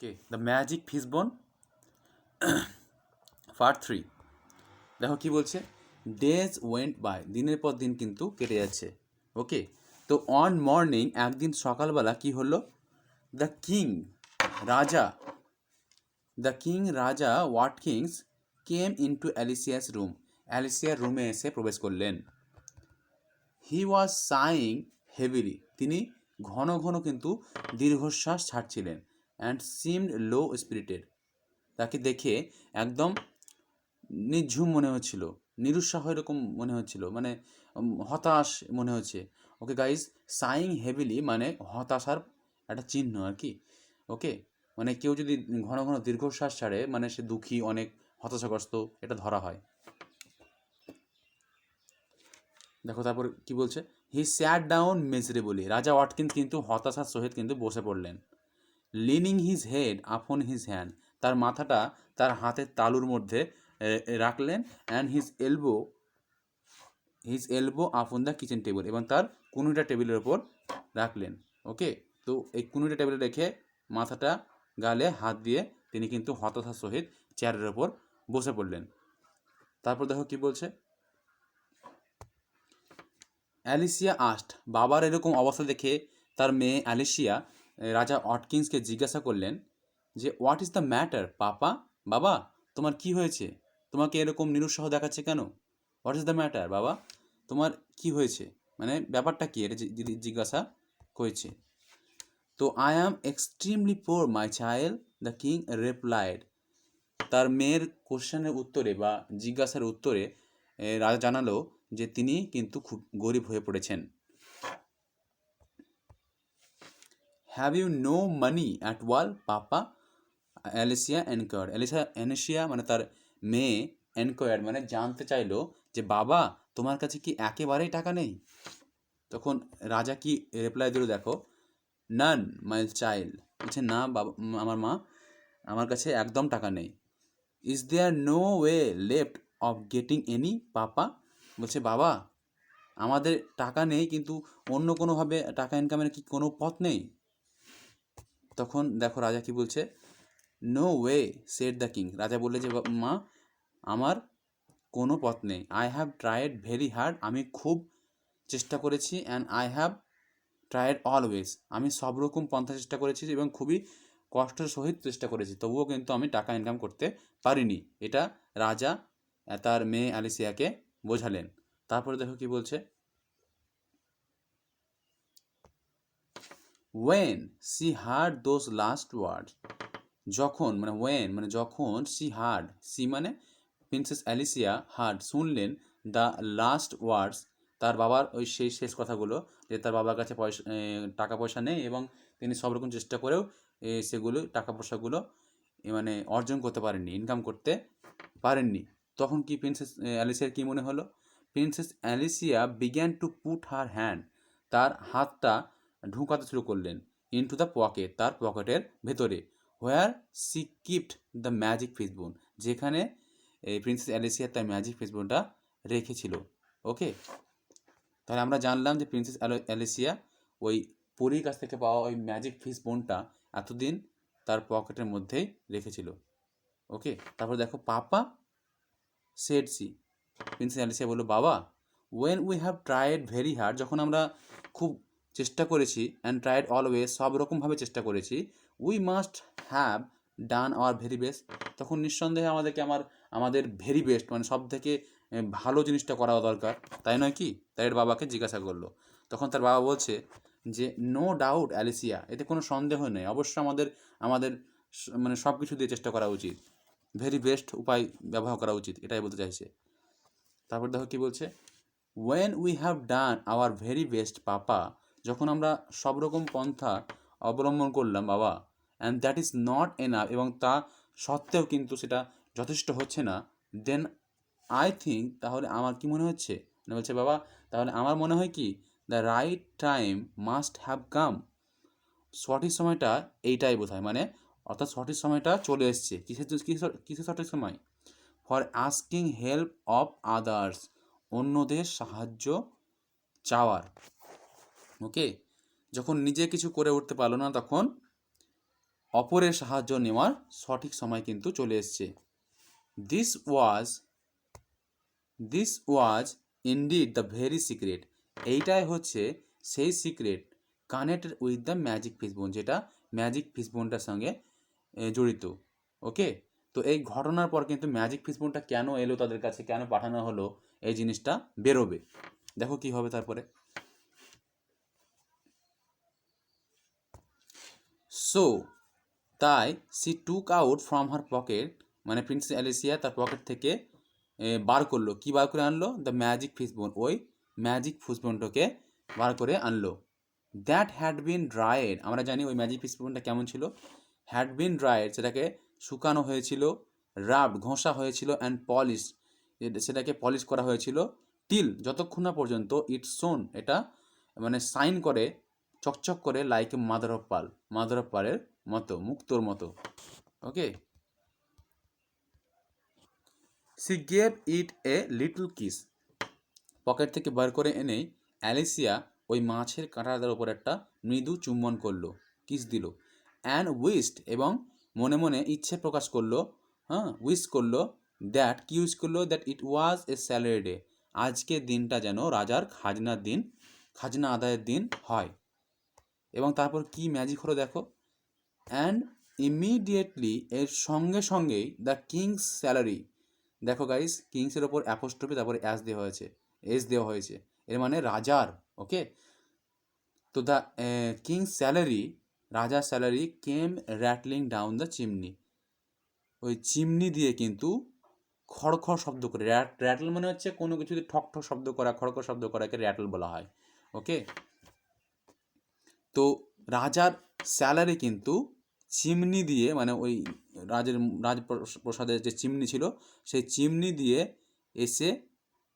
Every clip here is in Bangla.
Okay, the magic fishbone part 3। দেখো কি বলছে, ডেজ ওয়েন্ট বাই, দিনের পর দিন কিন্তু কেটে যাচ্ছে। ওকে, তো অন মর্নিং, একদিন সকালবেলা কি হলো, দ্য কিং রাজা রাজা ওয়াটকিংস কেম ইনটু অ্যালিসিয়াস রুম, অ্যালিসিয়ার রুমে এসে প্রবেশ করলেন। হি ওয়াজ সাইং হেভিলি, তিনি ঘন ঘন কিন্তু দীর্ঘশ্বাস ছাড়ছিলেন। অ্যান্ড সিমড লো স্পিরিটেড, তাকে দেখে একদম নিঝুম মনে হচ্ছিল, নিরুৎসাহ এরকম মনে হচ্ছিল, মানে হতাশ মনে হচ্ছে। ওকে গাইজ, সাইং হেভিলি মানে হতাশার একটা চিহ্ন আর কি। ওকে, মানে কেউ যদি ঘন ঘন দীর্ঘশ্বাস ছাড়ে মানে সে দুঃখী, অনেক হতাশাগ্রস্ত, এটা ধরা হয়। দেখো তারপর কি বলছে, হি স্যাট ডাউন মিজারেবলি, রাজা ওয়াটকিন্স কিন্তু হতাশার সহিত কিন্তু বসে পড়লেন। Lining his head upon his hand, তার মাথাটা তার হাতের তালুর মধ্যে রাখলেন। And his elbow upon the kitchen table, এবং তার কুনুইটা টেবিলের ওপর রাখলেন। ওকে, তো এই কুনুইটা টেবিলে রেখে মাথাটা গালে হাত দিয়ে তিনি কিন্তু হতাশার সহিত চেয়ারের ওপর বসে পড়লেন। তারপর দেখো কি বলছে, অ্যালিসিয়া আস্ট, বাবার এরকম অবস্থা দেখে তার মেয়ে অ্যালিসিয়া রাজা ওয়াটকিন্সকে জিজ্ঞাসা করলেন যে হোয়াট ইজ দ্য ম্যাটার পাপা, বাবা তোমার কি হয়েছে, তোমাকে এরকম নিরুৎসাহ দেখাচ্ছে কেন? হোয়াট ইজ দ্য ম্যাটার বাবা, তোমার কি হয়েছে, মানে ব্যাপারটা কি, এটা জিজ্ঞাসা করেছে। তো I am extremely poor my child, the king replied, তার মেয়ের কোশ্চেনের উত্তরে বা জিজ্ঞাসার উত্তরে রাজা জানালো যে তিনি কিন্তু খুব গরিব হয়ে পড়েছেন। Have you no money at all papa, Alicia অ্যানিসিয়া মানে তার মেয়ে এনকোয়ার্ড মানে জানতে চাইলো যে বাবা তোমার কাছে কি একেবারেই টাকা নেই? তখন রাজা কি রিপ্লাই দিল দেখো, নান মাই চাইল্ড, বলছে না বাবা, আমার মা, আমার কাছে একদম টাকা নেই। Is there no way left of getting any papa, বলছে বাবা আমাদের টাকা নেই কিন্তু অন্য কোনোভাবে টাকা ইনকামের কি কোনো পথ নেই? তখন দেখো রাজা কি বলছে, no way said the king, রাজা বললে যে মা আমার কোনো পথ নেই। I have tried very hard, আমি খুব চেষ্টা করেছি। And I have tried always, আমি সব রকম পন্থা চেষ্টা করেছি এবং খুবই কষ্টের সহিত চেষ্টা করেছি, তবুও কিন্তু আমি টাকা ইনকাম করতে পারিনি। এটা রাজা তার মেয়ে অ্যালিসিয়াকে বোঝালেন। তারপরে দেখো কি বলছে, when she heard those last words, যখন মানে ওয়েন মানে যখন সি হার্ড, সি মানে প্রিন্সেস অ্যালিসিয়া হার্ড শুনলেন, দ্য লাস্ট ওয়ার্ডস, তার বাবার ওই সেই শেষ কথাগুলো, যে তার বাবার কাছে টাকা পয়সা নেই এবং তিনি সব রকম চেষ্টা করেও সেগুলো টাকা পয়সাগুলো মানে অর্জন করতে পারেননি, ইনকাম করতে পারেননি। তখন কি প্রিন্সেস অ্যালিসিয়ার কী মনে হলো, princess Alicia began to put her hand, তার হাতটা ঢুকাতে শুরু করলেন, ইনটু দ্য পকেট, তার পকেটের ভেতরে, where she kept the magic fishbone, যেখানে এই প্রিন্সেস অ্যালিসিয়া তার ম্যাজিক ফিশবোনটা রেখেছিল। ওকে, তাহলে আমরা জানলাম যে প্রিন্সেস অ্যালিসিয়া ওই পরীর কাছ থেকে পাওয়া ওই ম্যাজিক ফিশবোনটা এতদিন তার পকেটের মধ্যেই রেখেছিল। ওকে, তারপর দেখো papa said she, princess Alicia বললো বাবা, when we have tried very hard, যখন আমরা খুব চেষ্টা করেছি, অ্যান্ড ট্রাইড অলওয়েজ, সব রকমভাবে চেষ্টা করেছি, we must have done our very best, তখন নিঃসন্দেহে আমাদের ভেরি বেস্ট মানে সব থেকে ভালো জিনিসটা করা দরকার, তাই নয় কি? তাই এর বাবাকে জিজ্ঞাসা করলো। তখন তার বাবা বলছে যে নো ডাউট অ্যালিসিয়া, এতে কোনো সন্দেহ নেই, অবশ্য আমাদের মানে সব কিছু দিয়ে চেষ্টা করা উচিত, ভেরি বেস্ট উপায় ব্যবহার করা উচিত, এটাই বলতে চাইছে। তারপর দেখো কি বলছে, when we have done our very best papa, যখন আমরা সব রকম পন্থা অবলম্বন করলাম বাবা, and that is not enough, এবং তা সত্ত্বেও কিন্তু সেটা যথেষ্ট হচ্ছে না, দেন আই থিঙ্ক, তাহলে আমার কি মনে হচ্ছে, মানে বলছে বাবা তাহলে আমার মনে হয় কি, the right time must have come, সঠিক সময়টা এইটাই বোঝায়, মানে অর্থাৎ সঠিক সময়টা চলে এসছে, কিসের সঠিক সময়, for asking help of others, অন্যদের সাহায্য চাওয়ার। ওকে, যখন নিজে কিছু করে উঠতে পারলো না তখন অপরের সাহায্য নেওয়ার সঠিক সময় কিন্তু চলে এসছে। This was this was indeed the very secret. এইটাই হচ্ছে সেই secret connected with the magic fishbone, যেটা ম্যাজিক ফিশবোনটার সঙ্গে জড়িত। ওকে, তো এই ঘটনার পর কিন্তু ম্যাজিক ফিশবোনটা কেন এলো তাদের কাছে, কেন পাঠানো হলো, এই জিনিসটা বেরোবে। দেখো কি হবে তারপরে। সো তাই C took out from her pocket, মানে প্রিন্সেস অ্যালিসিয়া তার পকেট থেকে বার করলো, কি বার করে আনলো, দ্য ম্যাজিক ফিশবোন, ওই ম্যাজিক ফিশবোনটাকে বার করে আনলো। দ্যাট হ্যাড বিন ড্রায়েড, আমরা জানি ওই ম্যাজিক ফিশবোনটা কেমন ছিল, হ্যাড বিন ড্রায়েড, সেটাকে শুকানো হয়েছিল, রাবড ঘষা হয়েছিল, অ্যান্ড পলিশ, সেটাকে পলিশ করা হয়েছিল, টিল যতক্ষণ না পর্যন্ত ইট শোন, এটা মানে সাইন করে, চকচক করে, like a mother of pearl, mother of পার্লের মতো, মুক্তোর মতো। Okay, she gave it a little kiss, pocket থেকে বার করে এনেই অ্যালিসিয়া ওই মাছের কাঁটাটার ওপর একটা মৃদু চুম্বন করলো, কিস দিল। অ্যান্ড উইস্ট, এবং মনে মনে ইচ্ছে প্রকাশ করলো, হ্যাঁ উইশ করলো, দ্যাট কি উইশ করলো, that it was A salary day, আজকে দিনটা যেন রাজার খাজনার দিন, খাজনা আদায়ের দিন হয়। এবং তারপর কি ম্যাজিক হলো দেখো। অ্যান্ড ইমিডিয়েটলি, এর সঙ্গে সঙ্গেই, দ্য কিংস স্যালারি, দেখো গাইস কিংসের ওপর অ্যাপোস্ট্রফি তারপরে এস দেওয়া হয়েছে, এর মানে রাজার। ওকে, তো দ্য কিংস স্যালারি, রাজার salary came rattling down the chimney, ওই চিমনি দিয়ে কিন্তু খড়খড় শব্দ করে, র্যাটল মানে হচ্ছে কোনো কিছু ঠক ঠক শব্দ করা, খড়খড় শব্দ করাকে র্যাটল বলা হয়। ওকে, তো রাজার স্যালারি কিন্তু চিমনি দিয়ে, মানে ওই রাজপ্রসাদের যে চিমনি ছিল, সেই চিমনি দিয়ে এসে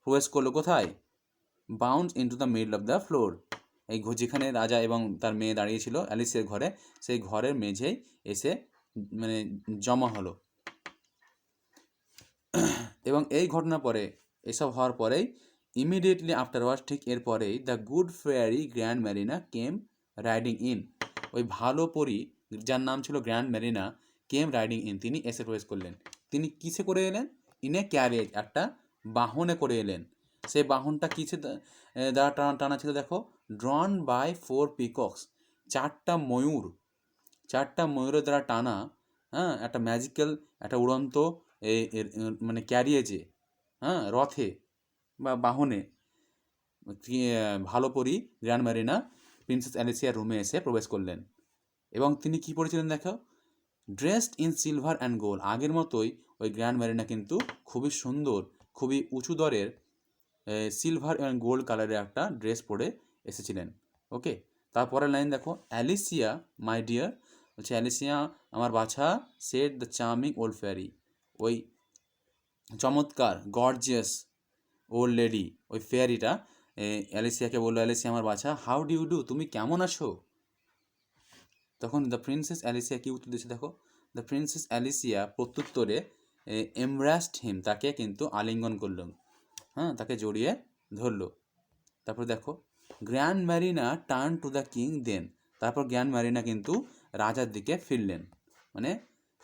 প্রবেশ করলো কোথায়, bounce into the middle of the floor, এই যেখানে রাজা এবং তার মেয়ে দাঁড়িয়েছিল অ্যালিসের ঘরে, সেই ঘরের মেঝেই এসে মানে জমা হলো। এবং এই ঘটনার পরে, এসব হওয়ার পরেই, ইমিডিয়েটলি আফটারওয়ার্ডস, ঠিক এরপরেই, the good fairy grand Marina came riding in, ওই ভালো পরী যার নাম ছিল grand Marina, came riding in, তিনি এসে প্রবেশ করলেন। তিনি কিসে করে এলেন, ইন এ ক্যারেজ, একটা বাহনে করে এলেন। সেই বাহনটা কিসে দ্বারা টানা ছিল দেখো, ড্রন বাই 4 পিকক্স, চারটা ময়ূরের দ্বারা টানা, হ্যাঁ একটা ম্যাজিক্যাল, একটা উড়ন্ত মানে ক্যারিয়েজে, হ্যাঁ রথে বা বাহনে, ভালো পরী গ্র্যান্ড ম্যারিনা প্রিন্সেস অ্যালিসিয়ার রুমে এসে প্রবেশ করলেন। এবং তিনি কি পরেছিলেন দেখো, dressed in silver and gold, আগের মতোই ওই গ্র্যান্ড ম্যারিনা কিন্তু খুবই সুন্দর, খুবই উঁচু দরের সিলভার অ্যান্ড গোল্ড কালারের একটা ড্রেস পরে এসেছিলেন। ওকে, তারপরের লাইন দেখো, অ্যালিসিয়া মাই ডিয়ার, বলছে অ্যালিসিয়া আমার বাছা, said the charming old fairy, ওই চমৎকার গর্জিয়াস ওল্ড লেডি, ওই ফেয়ারিটা অ্যালিসিয়াকে বললো, অ্যালিসিয়া আমার বাছা, হাউ ডু ইউ ডু, তুমি কেমন আছো। তখন দ্য প্রিন্সেস অ্যালিসিয়া কি উত্তর দিচ্ছে দেখো, দ্য প্রিন্সেস অ্যালিসিয়া প্রত্যুত্তরে এমব্রাসড হিম, তাকে কিন্তু আলিঙ্গন করল, হ্যাঁ তাকে জড়িয়ে ধরলো। তারপর দেখো, Grandmarina turn to the king then, তারপর গ্র্যান্ড ম্যারিনা কিন্তু রাজার দিকে ফিরলেন, মানে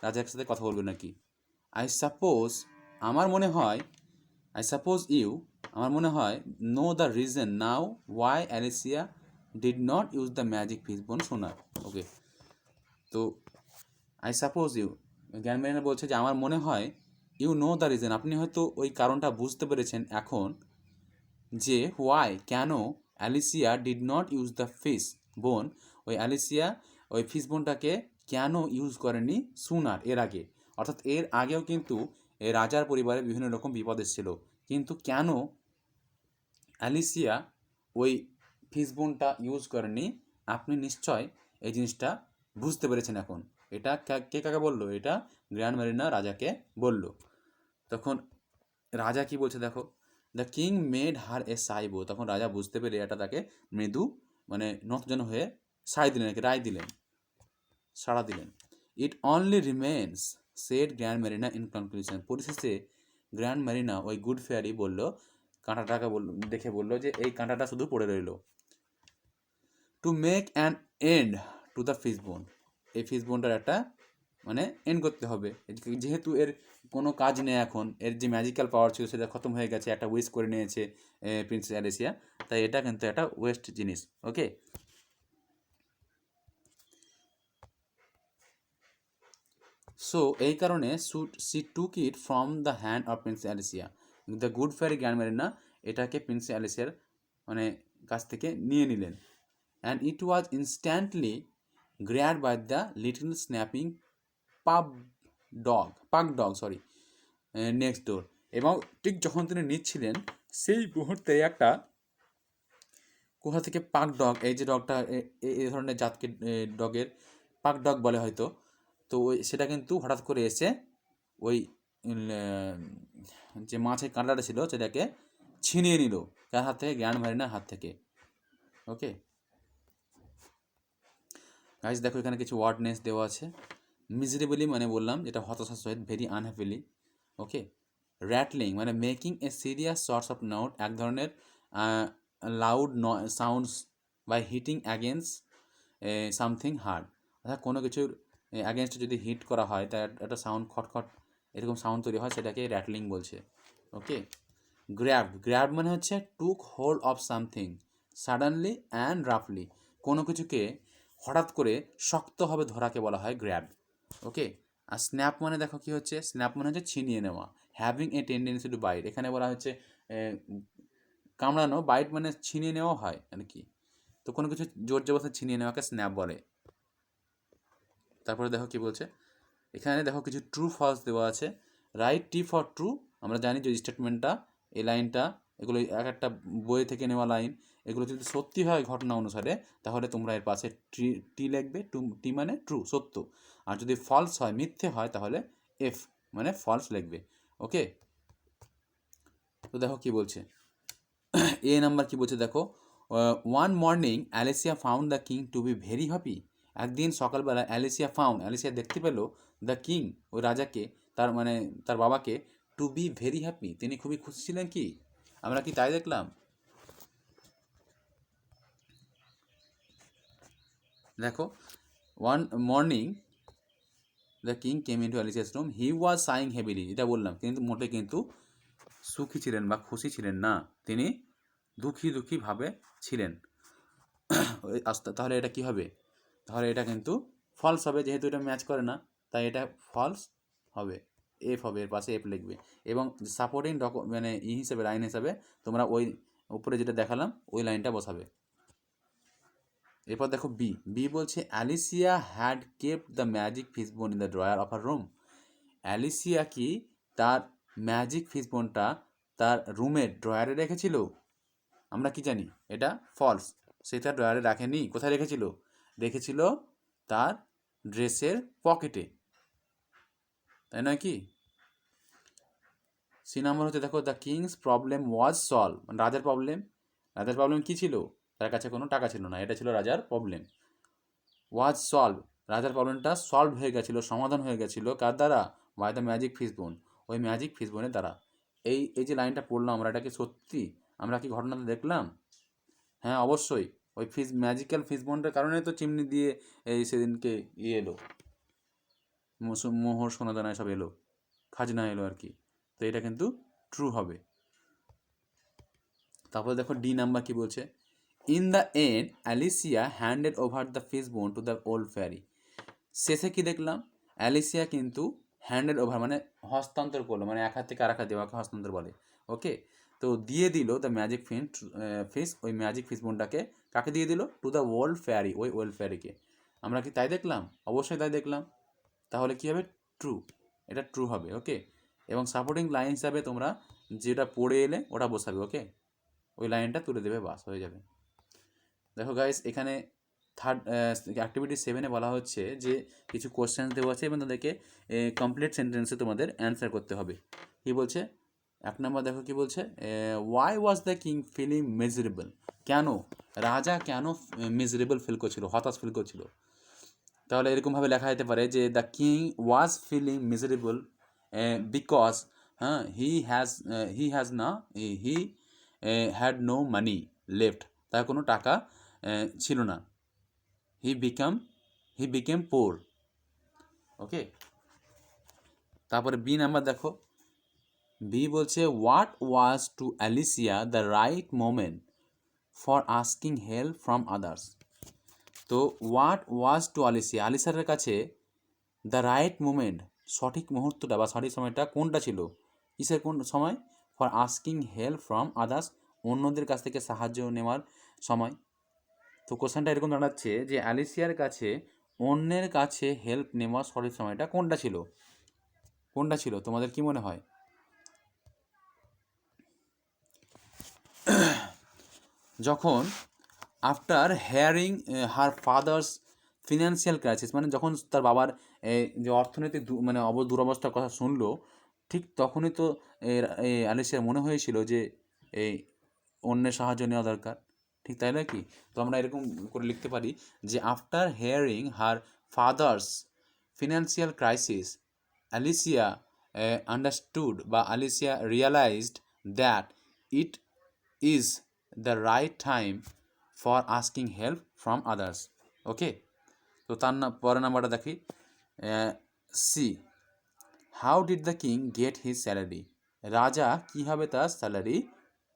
রাজার সাথে কথা বলবে নাকি। আই সাপোজ, আমার মনে হয়, আই সাপোজ ইউ, আমার মনে হয়, know the reason now why Alicia did not use the magic fishbone সোনার। ওকে, তো I suppose you, grand Marina বলছে যে আমার মনে হয়, ইউ নো দ্য রিজন, আপনি হয়তো ওই কারণটা বুঝতে পেরেছেন এখন, যে হোয়াই কেন Alicia did not use the fish বোন, ওই অ্যালিসিয়া ওই ফিশ বোনটাকে কেন ইউজ করেনি সুনার, এর আগে, অর্থাৎ এর আগেও কিন্তু এই রাজার পরিবারে বিভিন্ন রকম বিপদ এসেছিল, কিন্তু কেন অ্যালিসিয়া ওই ফিশ বোনটা ইউজ করেনি, আপনি নিশ্চয় এই জিনিসটা বুঝতে পেরেছেন এখন। এটা কে কাকে বললো, এটা গ্র্যান্ড ম্যারিনা রাজাকে বলল। তখন রাজা কি বলছে দেখো, দ্য কিং মেড হার এ সাইবো, তখন রাজা বুঝতে পেরে এটা তাকে মৃদু মানে নতজন হয়ে সায় দিলেন, সাড়া দিলেন। It only remains, said grand Marina in conclusion, পরিশেষে গ্র্যান্ড ম্যারিনা ওই গুড ফেয়ারি বলল, কাঁটাটাকে দেখে বললো যে এই কাঁটাটা শুধু পড়ে রইল, to make an end to the fish বোন, এই ফিসবোনটার একটা মানে এন্ড করতে হবে, যেহেতু এর কোনো কাজ নেই এখন, এর যে ম্যাজিক্যাল পাওয়ার ছিল সেটা খতম হয়ে গেছে, একটা উইশ করে নিয়েছে প্রিন্সেস অ্যালিসিয়া, তাই এটা কিন্তু একটা ওয়েস্ট জিনিস। ওকে, সো এই কারণে she took it from the hand of princess Alicia, the good fairy Grandmarina এটাকে প্রিন্সেস অ্যালিসিয়ার মানে কাছ থেকে নিয়ে নিলেন। And it was instantly grabbed by the little snapping pug dog sorry next door. এবং ঠিক যখন তিনি নিচ্ছিলেন সেই মুহূর্তে একটা কোথা থেকে পাক ডগ, এই যে ডগটা এই ধরনের জাতকে ডগের পাক ডগ বলে হয়তো, তো ওই সেটা কিন্তু হঠাৎ করে এসে ওই যে মাছের কাঁটাটা ছিল সেটাকে ছিনিয়ে নিল, কার হাত থেকে? জ্ঞান ভারিনার হাত থেকে। ওকে গাইজ, দেখো এখানে কিছু ওয়ার্ডনেস দেওয়া আছে। মিজারেবলি মানে বললাম যেটা হতাশার সহিত, ভেরি আনহ্যাপিলি। ওকে, র্যাটলিং মানে making a serious sorts of nought, এক ধরনের loud sounds by hitting against something hard, অর্থাৎ কোনো কিছুর অ্যাগেনস্টে যদি হিট করা হয় তার একটা সাউন্ড খটখট এরকম সাউন্ড তৈরি হয়, সেটাকে র্যাটলিং বলছে। ওকে, গ্র্যাব মানে হচ্ছে took hold of something suddenly and রাফলি, কোনো কিছুকে হঠাৎ করে শক্তভাবে ধরাকে বলা হয় গ্র্যাব। ওকে, আর স্ন্যাপ মানে দেখো কি হচ্ছে, স্ন্যাপ মানে হচ্ছে ছিনিয়ে নেওয়া, having a tendency to bite, এখানে বলা হচ্ছে কামড়ানো, বাইট মানে ছিনিয়ে নেওয়া হয় আর কি, তো কোনো কিছু জোর জবরদস্তি ছিনিয়ে নেওয়াকে স্ন্যাপ বলে। তারপরে দেখো কি বলছে, এখানে দেখো কিছু ট্রু ফলস দেওয়া আছে। রাইট টি ফর ট্রু, আমরা জানি যে স্টেটমেন্টটা, এই লাইনটা, এগুলো এক একটা বই থেকে নেওয়া লাইন, এগুলো যদি সত্যি হয় ঘটনা অনুসারে তাহলে তোমরা এর পাশে টি লিখবে, টি মানে ট্রু সত্য, আর যদি ফলস হয় মিথ্যে হয় তাহলে এফ মানে ফলস লিখবে। ওকে, তো দেখো কি বলছে, এ নাম্বার কি বলছে দেখো, one morning Alicia found the king to be very happy, একদিন সকালবেলা অ্যালিসিয়া দেখতে পেল দ্য কিং, ওই রাজাকে, তার মানে তার বাবাকে, টু বি ভেরি হ্যাপি, তিনি খুবই খুশি ছিলেন। কি আমরা কি তাই দেখলাম? দেখো, one morning the king came into Alicia's room, he was sighing heavily, এটা বললাম, কিন্তু মোটে কিন্তু সুখী ছিলেন বা খুশি ছিলেন না, তিনি দুঃখী ভাবে ছিলেন। তাহলে এটা কি হবে? তাহলে এটা কিন্তু ফলস হবে, যেহেতু এটা ম্যাচ করে না, তাই এটা ফলস হবে, এফ হবে, এর পাশে এফ লিখবে। এবং সাপোর্টিং মানে হিসেবে, লাইন হিসাবে তোমরা ওই উপরে যেটা দেখালাম ওই লাইনটা বসাবে। এরপর দেখো বি বলছে, Alicia had kept the magic fishbone in the drawer of her room, Alicia কি তার ম্যাজিক ফিশবোনটা তার রুমের ড্রয়ারে রেখেছিল? আমরা কি জানি এটা ফলস, সেটা ড্রয়ারে রাখেনি, কোথায় রেখেছিল তার ড্রেসের পকেটে, তাই নয় কি? সি নাম্বার হচ্ছে দেখো, the king's problem was solved, মানে রাজার প্রবলেম কী ছিল? তার কাছে কোনো টাকা ছিল না, এটা ছিল রাজার প্রবলেম। ওয়াজ সলভ, রাজার প্রবলেমটা সলভ হয়ে গেছিলো, সমাধান হয়ে গেছিলো, কার দ্বারা? বাই দ্য ম্যাজিক ফিশবোন, ওই ম্যাজিক ফিশবোনের দ্বারা। এই যে লাইনটা পড়লাম আমরা, এটা কি সত্যি? আমরা কি ঘটনাটা দেখলাম? হ্যাঁ অবশ্যই, ওই ম্যাজিক্যাল ফিশবোনটার কারণে তো চিমনি দিয়ে এই সেদিনকে এলো, মোহর সোনা দানা সব এলো, খাজনা এলো আর কি, তো এটা কিন্তু ট্রু হবে। তারপরে দেখো ডি নাম্বার কি বলছে, in the end Alicia handed over the fishbone to the old fairy, শেষে কি দেখলাম? অ্যালিসিয়া কিন্তু হ্যান্ডেড ওভার মানে হস্তান্তর করলো, মানে এক হাত থেকে আর এক হাত দেওয়াকে হস্তান্তর বলে। ওকে, তো দিয়ে দিল দ্য ম্যাজিক ফিশ, ওই ম্যাজিক ফিশবোনটাকে কাকে দিয়ে দিল? টু দ্য ওল্ড ফ্যারি, ওই ওল্ড ফ্যারিকে। আমরা কি তাই দেখলাম? অবশ্যই তাই দেখলাম। তাহলে কী হবে? ট্রু, এটা ট্রু হবে। ওকে, এবং সাপোর্টিং লাইন হিসাবে তোমরা যেটা পড়ে এলে ওটা বসাবে। ওকে, ওই লাইনটা তুলে দেবে, বাস হয়ে যাবে। দেখো গাইস, এখানে থার্ড অ্যাক্টিভিটি 7-এ বলা হচ্ছে যে কিছু কোশ্চেন দেওয়া আছে এবং তাদেরকে কমপ্লিট সেন্টেন্সে তোমাদের অ্যান্সার করতে হবে। কি বলছে? এক নম্বর দেখো কি বলছে, why was the king feeling miserable, কেন রাজা কেন মিজারেবল ফিল করছিল, হতাশ ফিল করছিল? তাহলে এরকমভাবে লেখা যেতে পারে যে the king was feeling miserable because he had no money left, তার কোনো টাকা ছিল না। হি become he became poor. Okay, তারপরে বি নাম্বার দেখো, বি বলছে what was to Alicia the right moment for asking help from others. তো হোয়াট ওয়াজ টু আলিসিয়া, আলিসারের কাছে দ্য রাইট মোমেন্ট, সঠিক মুহূর্তটা বা সঠিক সময়টা কোনটা ছিল, কিসের কোন সময়, for asking help from others, অন্যদের কাছ থেকে সাহায্য নেওয়ার সময়। তো কোশ্চেনটা এরকম দাঁড়াচ্ছে যে অ্যালিসিয়ার কাছে অন্যের কাছে হেল্প নেওয়ার সঠিক সময়টা কোনটা ছিল, কোনটা ছিল তোমাদের কি মনে হয়? যখন after hearing her father's financial crisis, মানে যখন তার বাবার যে অর্থনৈতিক মানে দুরবস্থার কথা শুনলো, ঠিক তখনই তো অ্যালিসিয়ার মনে হয়েছিল যে এই অন্যের সাহায্য নেওয়া দরকার, ঠিক তাই নয় কি? তো আমরা এরকম করে লিখতে পারি যে after hearing her father's financial crisis Alicia understood বা Alicia realised that it is the right time for asking help from others. Okay, তো তার পরের নাম্বারটা দেখি, see, how did the king get his salary, রাজা কীভাবে তার স্যালারি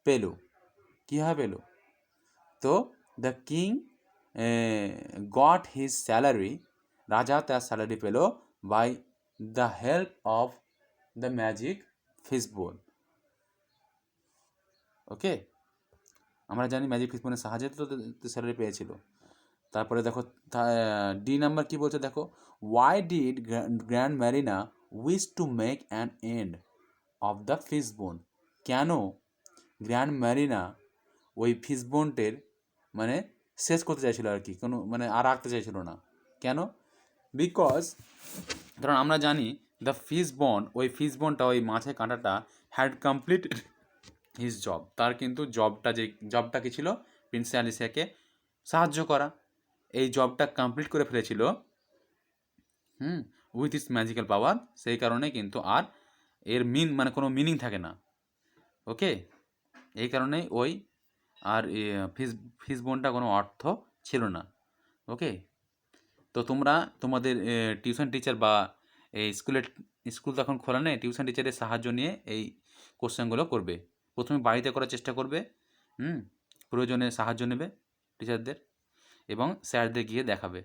পেল, কীভাবে পেল? তো the king got his salary, রাজা তার স্যালারি পেল by the help of the magic fishbone. Okay, আমরা জানি ম্যাজিক ফিশবোনের সাহায্যে তো স্যালারি পেয়েছিল। তারপরে দেখো ডি নাম্বার কী বলছে দেখো, why did grand Marina wish to make an end of the fishbone, কেন গ্র্যান্ড ম্যারিনা ওই ফিশবোনটের মানে শেষ করতে চাইছিল আর কি, কোনো মানে আর রাখতে চাইছিল না, কেন? বিকজ কারণ আমরা জানি দ্য ফিশবোন, ওই ফিশবোনটা ওই মাছের কাঁটাটা হ্যাড কমপ্লিট হিজ জব, তার কিন্তু জবটা কি ছিল, প্রিন্সেস অ্যালিসিয়াকে সাহায্য করা, এই জবটা কমপ্লিট করে ফেলেছিল উইথ ইস ম্যাজিক্যাল পাওয়ার, সেই কারণে কিন্তু আর এর মানে কোনো মিনিং থাকে না। ওকে, এই কারণেই ওই আর ফিশবোনটা কোনো অর্থ ছিল না। ওকে, তো তোমরা তোমাদের টিউশন টিচার বা এই স্কুল তো এখন খোলা নেই, টিউশন টিচারের সাহায্য নিয়ে এই কোশ্চেনগুলো করবে। প্রথমে বাড়িতে করার চেষ্টা করবে, প্রয়োজনে সাহায্য নেবে টিচারদের এবং স্যারদের গিয়ে দেখাবে।